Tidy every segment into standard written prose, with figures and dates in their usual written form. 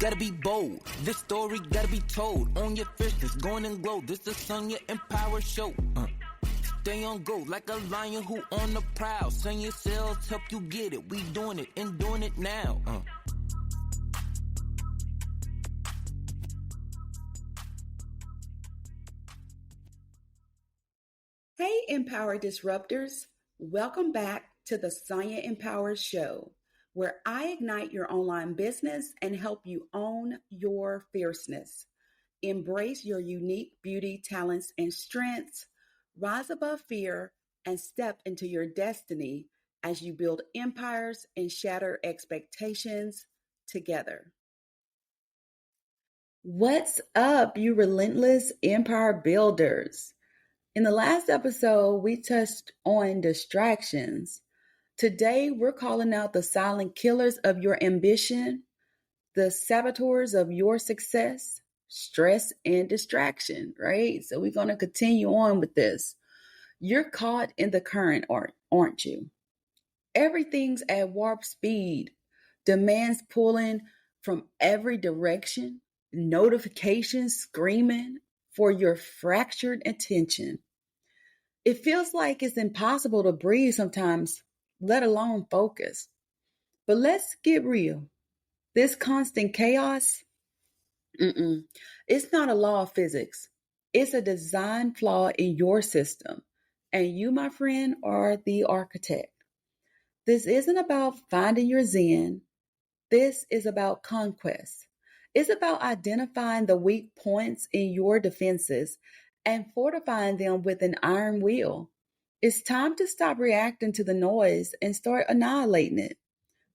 gotta be bold. This story gotta be told. On your fierceness, going and glow. This is Sonja Empower Show. Stay on go like a lion who on the prowl. Send your cells, help you get it. We doing it and doing it now. Hey, Empower Disruptors. Welcome back to the Sonja Empower Show, where I ignite your online business and help you own your fierceness. Embrace your unique beauty, talents, and strengths. Rise above fear and step into your destiny as you build empires and shatter expectations together. What's up, you relentless empire builders? In the last episode, we touched on distractions. Today, we're calling out the silent killers of your ambition, the saboteurs of your success, stress, and distraction, right? So we're going to continue on with this. You're caught in the current, aren't you? Everything's at warp speed. Demands pulling from every direction. Notifications screaming for your fractured attention. It feels like it's impossible to breathe sometimes, let alone focus. But let's get real. This constant chaos, it's not a law of physics. It's a design flaw in your system. And you, my friend, are the architect. This isn't about finding your zen. This is about conquest. It's about identifying the weak points in your defenses and fortifying them with an iron will. It's time to stop reacting to the noise and start annihilating it.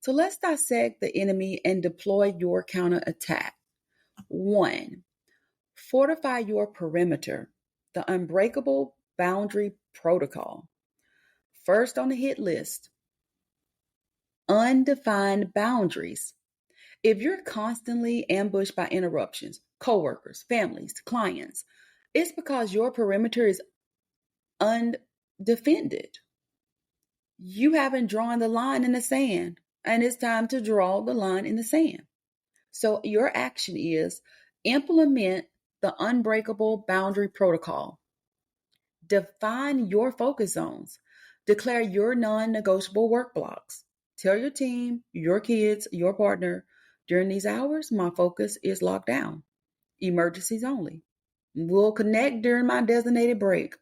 So let's dissect the enemy and deploy your counterattack. 1. Fortify your perimeter. The Unbreakable Boundary Protocol. First on the hit list, undefined boundaries. If you're constantly ambushed by interruptions, coworkers, families, clients, it's because your perimeter is undefended. You haven't drawn the line in the sand, and it's time to draw the line in the sand. So your action is implement the Unbreakable Boundary Protocol. Define your focus zones. Declare your non-negotiable work blocks. Tell your team, your kids, your partner, during these hours, my focus is locked down. Emergencies only. We'll connect during my designated break.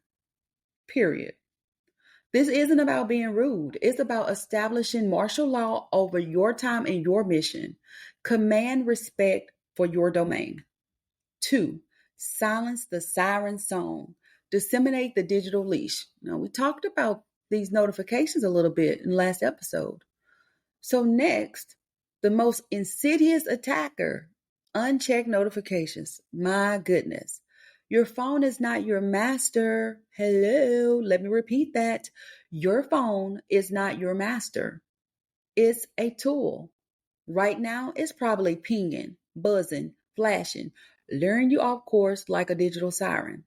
Period. This isn't about being rude. It's about establishing martial law over your time and your mission. Command respect for your domain. 2. Silence the siren song. Disseminate the digital leash. Now, we talked about these notifications a little bit in the last episode. So next, the most insidious attacker, unchecked notifications. My goodness. Your phone is not your master. Hello, let me repeat that. Your phone is not your master. It's a tool. Right now, it's probably pinging, buzzing, flashing, luring you off course like a digital siren.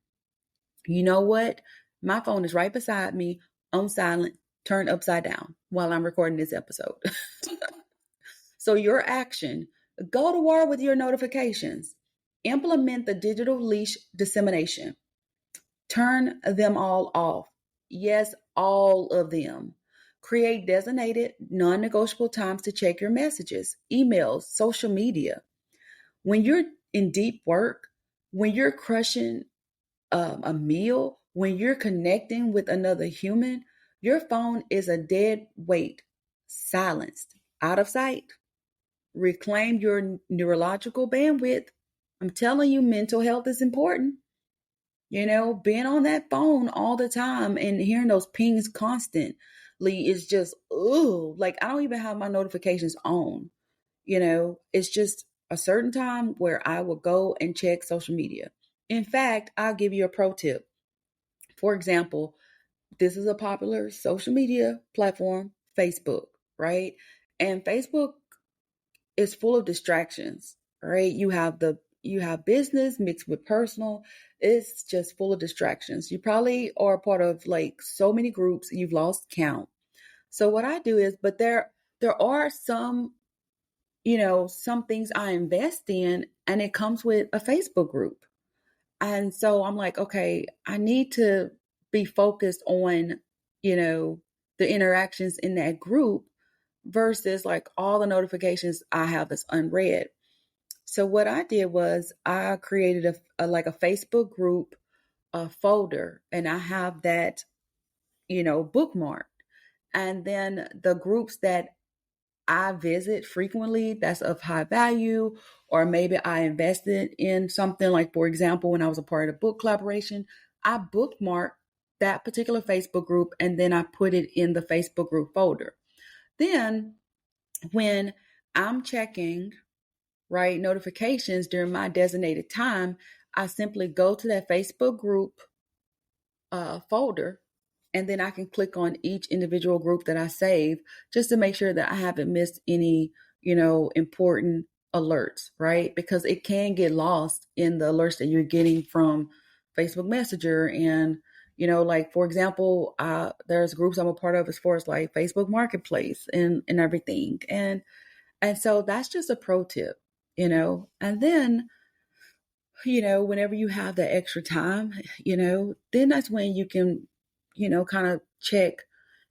You know what? My phone is right beside me on silent, turned upside down while I'm recording this episode. So your action, go to war with your notifications. Implement the digital leash dissemination. Turn them all off. Yes, all of them. Create designated, non-negotiable times to check your messages, emails, social media. When you're in deep work, when you're crushing a meal, when you're connecting with another human, your phone is a dead weight, silenced, out of sight. Reclaim your neurological bandwidth. I'm telling you, mental health is important. Being on that phone all the time and hearing those pings constantly is just, like I don't even have my notifications on. It's just a certain time where I will go and check social media. In fact, I'll give you a pro tip. For example, this is a popular social media platform, Facebook, right? And Facebook is full of distractions, right? You have business mixed with personal. It's just full of distractions. You probably are a part of like so many groups, you've lost count. So what I do is, but there are some, some things I invest in, and it comes with a Facebook group. And so I'm like, okay, I need to be focused on, the interactions in that group versus like all the notifications I have that's unread. So what I did was I created a Facebook group folder, and I have that, bookmarked. And then the groups that I visit frequently that's of high value, or maybe I invested in something, like, for example, when I was a part of a book collaboration, I bookmarked that particular Facebook group and then I put it in the Facebook group folder. Then when I'm checking, right, notifications during my designated time, I simply go to that Facebook group folder, and then I can click on each individual group that I save just to make sure that I haven't missed any, important alerts, right? Because it can get lost in the alerts that you're getting from Facebook Messenger. And, like, for example, there's groups I'm a part of as far as like Facebook Marketplace and everything. And so that's just a pro tip, and then whenever you have that extra time, then that's when you can, kind of check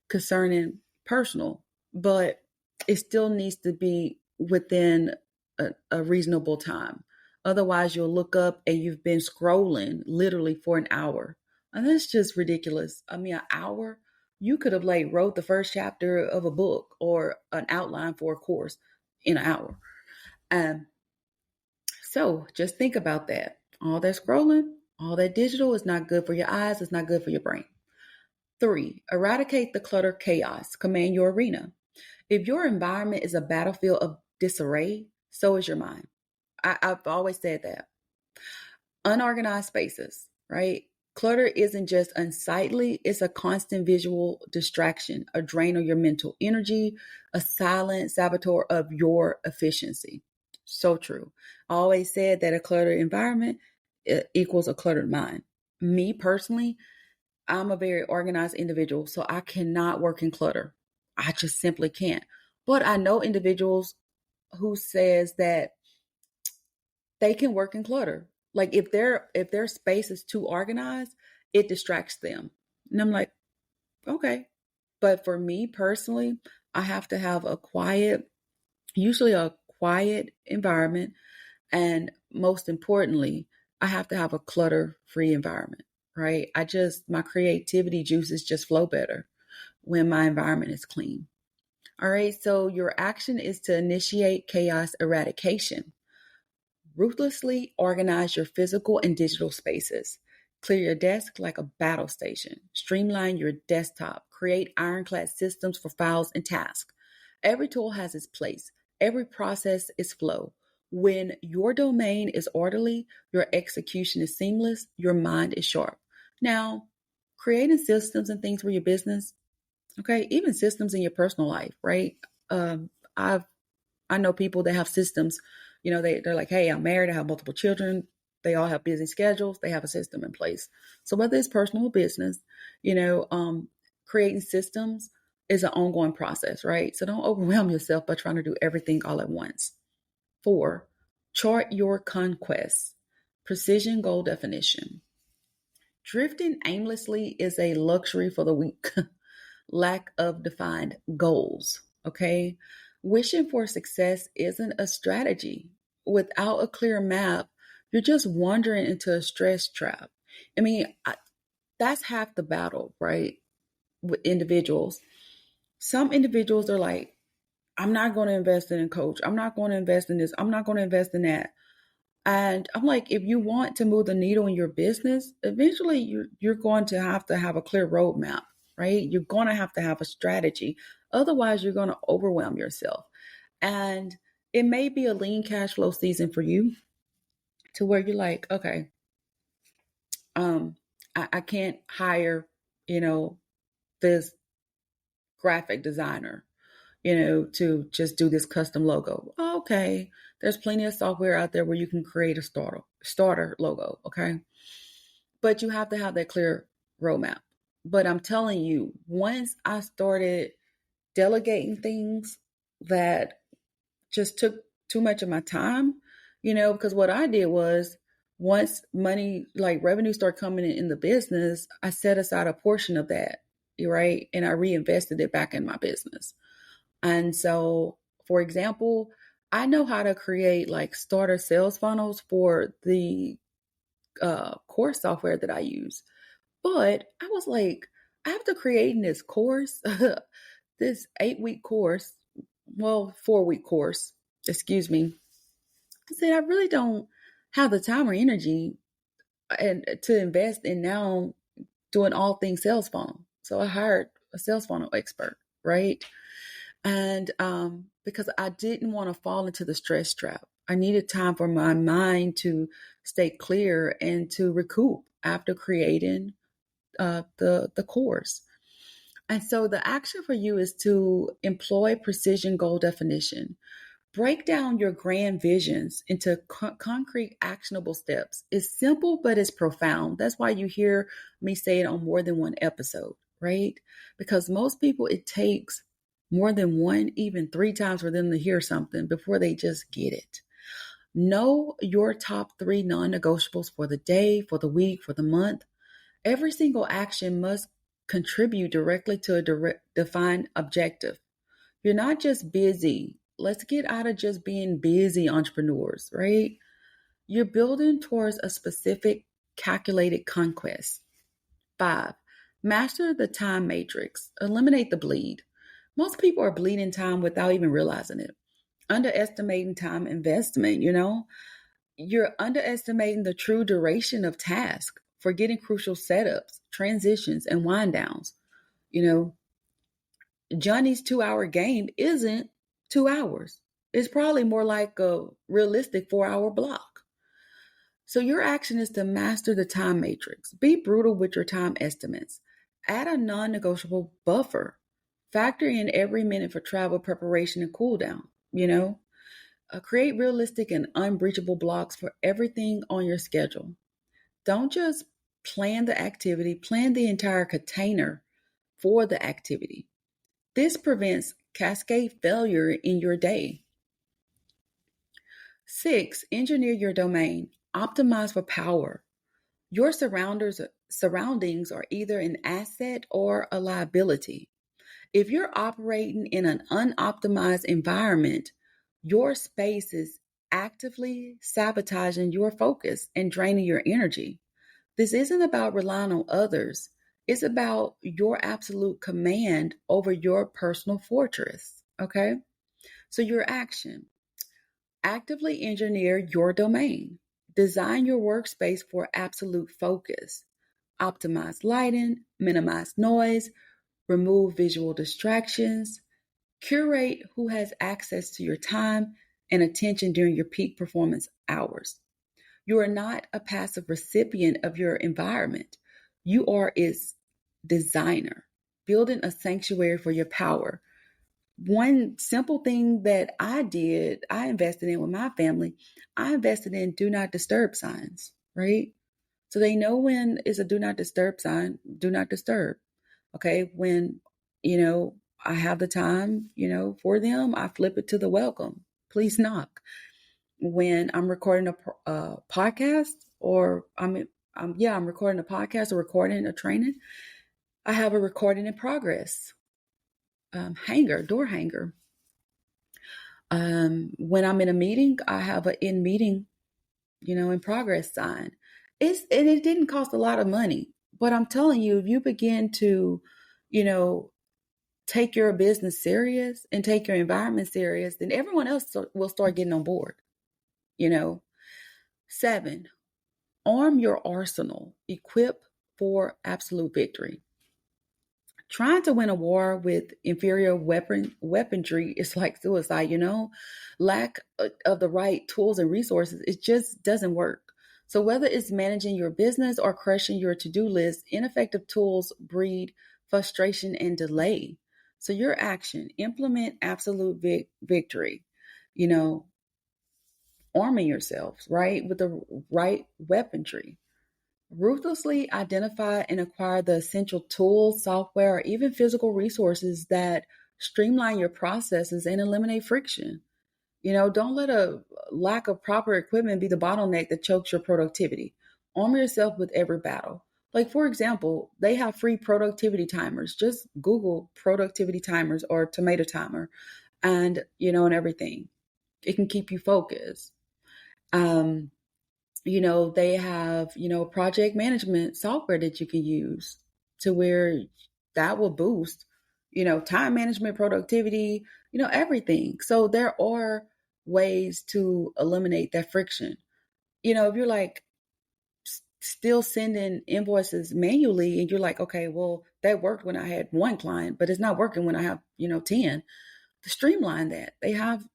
concerning personal, but it still needs to be within a reasonable time. Otherwise, you'll look up and you've been scrolling literally for an hour. And that's just ridiculous. I mean, an hour, you could have like wrote the first chapter of a book or an outline for a course in an hour. Um, so just think about that. All that scrolling, all that digital is not good for your eyes. It's not good for your brain. 3, eradicate the clutter chaos. Command your arena. If your environment is a battlefield of disarray, so is your mind. I've always said that. Unorganized spaces, right? Clutter isn't just unsightly, it's a constant visual distraction, a drain on your mental energy, a silent saboteur of your efficiency. So true. I always said that a cluttered environment equals a cluttered mind. Me personally, I'm a very organized individual, so I cannot work in clutter. I just simply can't. But I know individuals who says that they can work in clutter. Like if their space is too organized, it distracts them. And I'm like, okay. But for me personally, I have to have usually a quiet environment. And most importantly, I have to have a clutter-free environment, right? My creativity juices just flow better when my environment is clean. All right. So your action is to initiate chaos eradication. Ruthlessly organize your physical and digital spaces. Clear your desk like a battle station. Streamline your desktop. Create ironclad systems for files and tasks. Every tool has its place. Every process is flow. When your domain is orderly, your execution is seamless, your mind is sharp. Now, creating systems and things for your business, okay, even systems in your personal life, right? Um, I've I know people that have systems, they're like, hey, I'm married, I have multiple children, they all have busy schedules, they have a system in place. So whether it's personal or business, creating systems is an ongoing process, right? So don't overwhelm yourself by trying to do everything all at once. 4, chart your conquests. Precision goal definition. Drifting aimlessly is a luxury for the weak. Lack of defined goals. Okay. Wishing for success isn't a strategy. Without a clear map, you're just wandering into a stress trap. I mean, that's half the battle, right? With individuals. Some individuals are like, I'm not going to invest in a coach. I'm not going to invest in this. I'm not going to invest in that. And I'm like, if you want to move the needle in your business, eventually you're going to have a clear roadmap, right? You're going to have a strategy. Otherwise, you're going to overwhelm yourself. And it may be a lean cash flow season for you to where you're like, okay, I can't hire, this graphic designer, to just do this custom logo. Okay. There's plenty of software out there where you can create a starter logo. Okay. But you have to have that clear roadmap. But I'm telling you, once I started delegating things that just took too much of my time, because what I did was once money, like revenue started coming in the business, I set aside a portion of that, right? And I reinvested it back in my business. And so, for example, I know how to create like starter sales funnels for the course software that I use. But I was like, after creating this course, this 8-week course, well, 4-week course, excuse me, I said, I really don't have the time or energy and to invest in now doing all things sales funnel. So I hired a sales funnel expert, right? And because I didn't want to fall into the stress trap, I needed time for my mind to stay clear and to recoup after creating the course. And so the action for you is to employ precision goal definition. Break down your grand visions into concrete, actionable steps. It's simple, but it's profound. That's why you hear me say it on more than one episode, right? Because most people, it takes more than one, even 3 times for them to hear something before they just get it. Know your top 3 non-negotiables for the day, for the week, for the month. Every single action must contribute directly to a defined objective. You're not just busy. Let's get out of just being busy entrepreneurs, right? You're building towards a specific calculated conquest. 5, master the time matrix. Eliminate the bleed. Most people are bleeding time without even realizing it. Underestimating time investment, You're underestimating the true duration of task, forgetting crucial setups, transitions, and wind downs. You know, Johnny's 2-hour game isn't 2 hours. It's probably more like a realistic 4-hour block. So your action is to master the time matrix. Be brutal with your time estimates. Add a non-negotiable buffer. Factor in every minute for travel, preparation, and cool down. Create realistic and unbreachable blocks for everything on your schedule. Don't just plan the activity, plan the entire container for the activity. This prevents cascade failure in your day. 6, engineer your domain. Optimize for power. Your surroundings are either an asset or a liability. If you're operating in an unoptimized environment, your space is actively sabotaging your focus and draining your energy. This isn't about relying on others. It's about your absolute command over your personal fortress. Okay? So, your action: actively engineer your domain, design your workspace for absolute focus, optimize lighting, minimize noise, remove visual distractions, curate who has access to your time and attention during your peak performance hours. You are not a passive recipient of your environment. You are its designer, building a sanctuary for your power. One simple thing that I did, I invested in with my family, I invested in do not disturb signs, right? So they know when it's a do not disturb sign, do not disturb. Okay. When, I have the time, for them, I flip it to the welcome. Please knock. When I'm recording a podcast or I'm recording a podcast or recording a training, I have a recording in progress door hanger. When I'm in a meeting, I have an in meeting, in progress sign. It didn't cost a lot of money, but I'm telling you, if you begin to, take your business serious and take your environment serious, then everyone else will start getting on board. 7, arm your arsenal, equip for absolute victory. Trying to win a war with inferior weaponry is like suicide, Lack of the right tools and resources, it just doesn't work. So whether it's managing your business or crushing your to-do list, ineffective tools breed frustration and delay. So your action: implement absolute victory, arming yourselves, right, with the right weaponry. Ruthlessly identify and acquire the essential tools, software, or even physical resources that streamline your processes and eliminate friction. Don't let a lack of proper equipment be the bottleneck that chokes your productivity. Arm yourself with every battle. Like, for example, they have free productivity timers. Just Google productivity timers or tomato timer and everything. It can keep you focused. Um, they have project management software that you can use to where that will boost time management, productivity everything. So there are ways to eliminate that friction. If you're like still sending invoices manually and you're like, okay, well, that worked when I had one client, but it's not working when I have 10. To streamline that, they have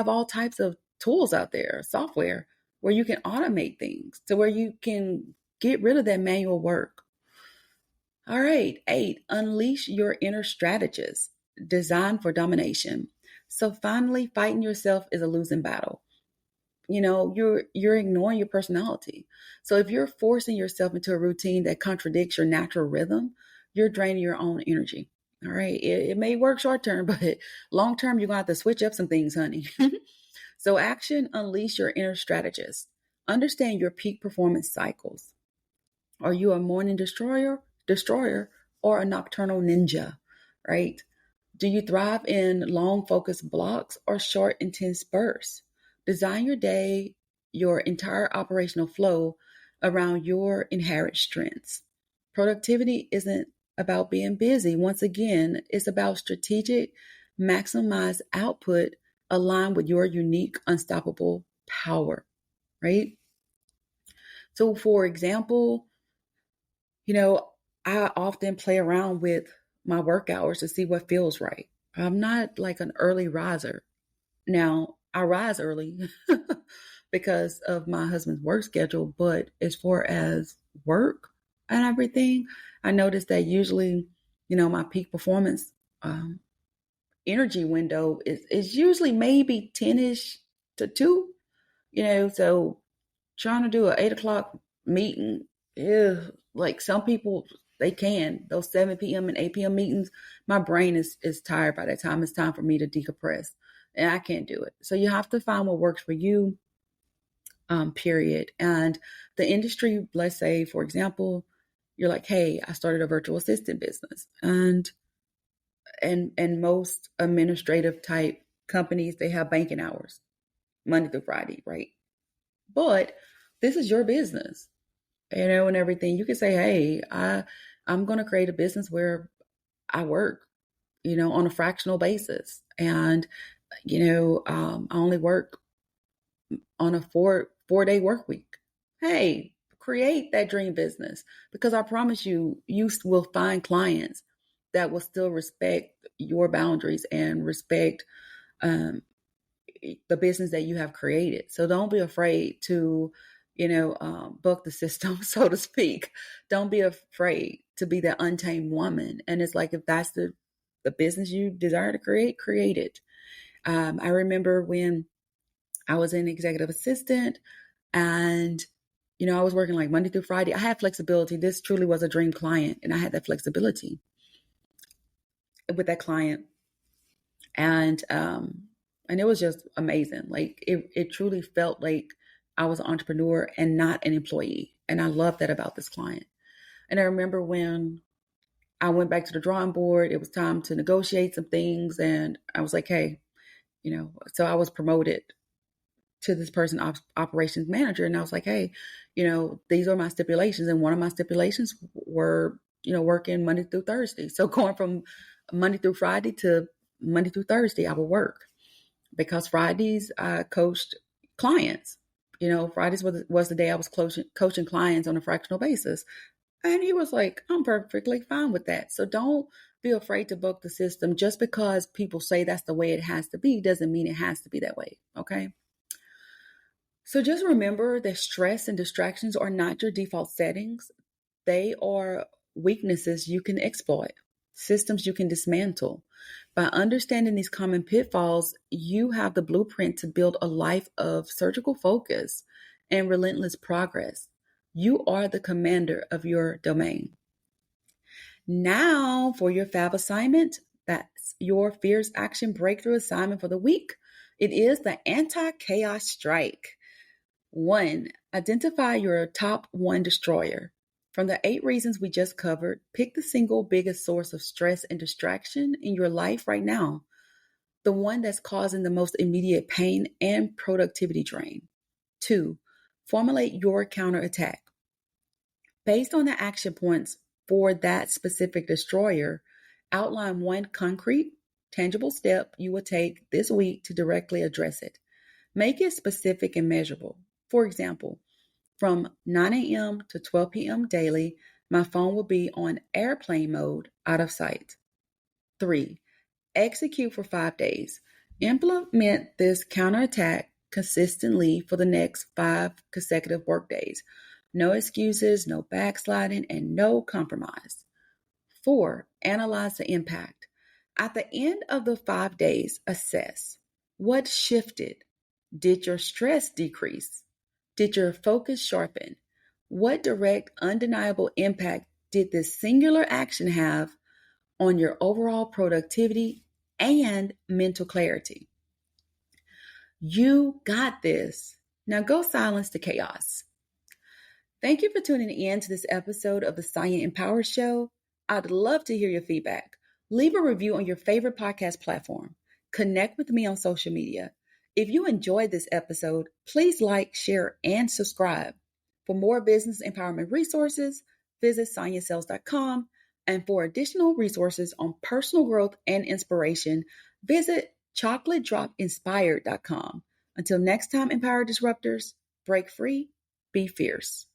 all types of tools out there, software where you can automate things to where you can get rid of that manual work. All right, 8, unleash your inner strategist, designed for domination. So finally, fighting yourself is a losing battle. You're ignoring your personality. So if you're forcing yourself into a routine that contradicts your natural rhythm, you're draining your own energy. All right. It may work short term, but long term, you're going to have to switch up some things, honey. So action, unleash your inner strategist. Understand your peak performance cycles. Are you a morning destroyer, or a nocturnal ninja, right? Do you thrive in long focused blocks or short intense bursts? Design your day, your entire operational flow around your inherent strengths. Productivity isn't about being busy. Once again, it's about strategic, maximize output aligned with your unique, unstoppable power, right? So, for example, I often play around with my work hours to see what feels right. I'm not like an early riser. Now, I rise early because of my husband's work schedule, but as far as work and everything, I noticed that usually my peak performance um, energy window is usually maybe 10ish to 2. So trying to do an 8 o'clock meeting, yeah, like some people, they can. Those 7 p.m. and 8 p.m. meetings, my brain is tired by that time. It's time for me to decompress, and I can't do it. So you have to find what works for you, period. And the industry, let's say, for example, you're like, hey, I started a virtual assistant business, and most administrative type companies, they have banking hours, Monday through Friday, right? But this is your business and everything. You can say, hey, I'm going to create a business where I work on a fractional basis. And I only work on a four-day work week. Hey, create that dream business, because I promise you will find clients that will still respect your boundaries and respect um, the business that you have created. So don't be afraid to buck the system, so to speak. Don't be afraid to be that untamed woman. And it's like, if that's the business you desire to create it. I remember when I was an executive assistant and I was working like Monday through Friday. I had flexibility. This truly was a dream client, and I had that flexibility with that client. And it was just amazing. Like it truly felt like I was an entrepreneur and not an employee. And I love that about this client. And I remember when I went back to the drawing board, it was time to negotiate some things. And I was like, hey, so I was promoted to this person, operations manager. And I was like, hey, these are my stipulations. And one of my stipulations were working Monday through Thursday. So going from Monday through Friday to Monday through Thursday, I would work, because Fridays I coached clients. Fridays was the day I was coaching clients on a fractional basis. And he was like, I'm perfectly fine with that. So don't be afraid to book the system. Just because people say that's the way it has to be doesn't mean it has to be that way. Okay. So just remember that stress and distractions are not your default settings. They are weaknesses you can exploit, systems you can dismantle. By understanding these common pitfalls, you have the blueprint to build a life of surgical focus and relentless progress. You are the commander of your domain. Now, for your fab assignment, that's your fierce action breakthrough assignment for the week. It is the anti-chaos strike. 1. Identify your top 1 destroyer. From the 8 reasons we just covered, pick the single biggest source of stress and distraction in your life right now, the one that's causing the most immediate pain and productivity drain. 2. Formulate your counterattack. Based on the action points for that specific destroyer, outline 1 concrete, tangible step you will take this week to directly address it. Make it specific and measurable. For example, from 9 a.m. to 12 p.m. daily, my phone will be on airplane mode, out of sight. 3. Execute for 5 days. Implement this counterattack consistently for the next 5 consecutive workdays. No excuses, no backsliding, and no compromise. 4. Analyze the impact. At the end of the 5 days, assess what shifted. Did your stress decrease? Did your focus sharpen? What direct, undeniable impact did this singular action have on your overall productivity and mental clarity? You got this. Now go silence the chaos. Thank you for tuning in to this episode of the Sonja Empower Show. I'd love to hear your feedback. Leave a review on your favorite podcast platform. Connect with me on social media. If you enjoyed this episode, please like, share, and subscribe. For more business empowerment resources, visit sonjasales.com. And for additional resources on personal growth and inspiration, visit chocolatedropinspired.com. Until next time, Empower Disruptors, break free, be fierce.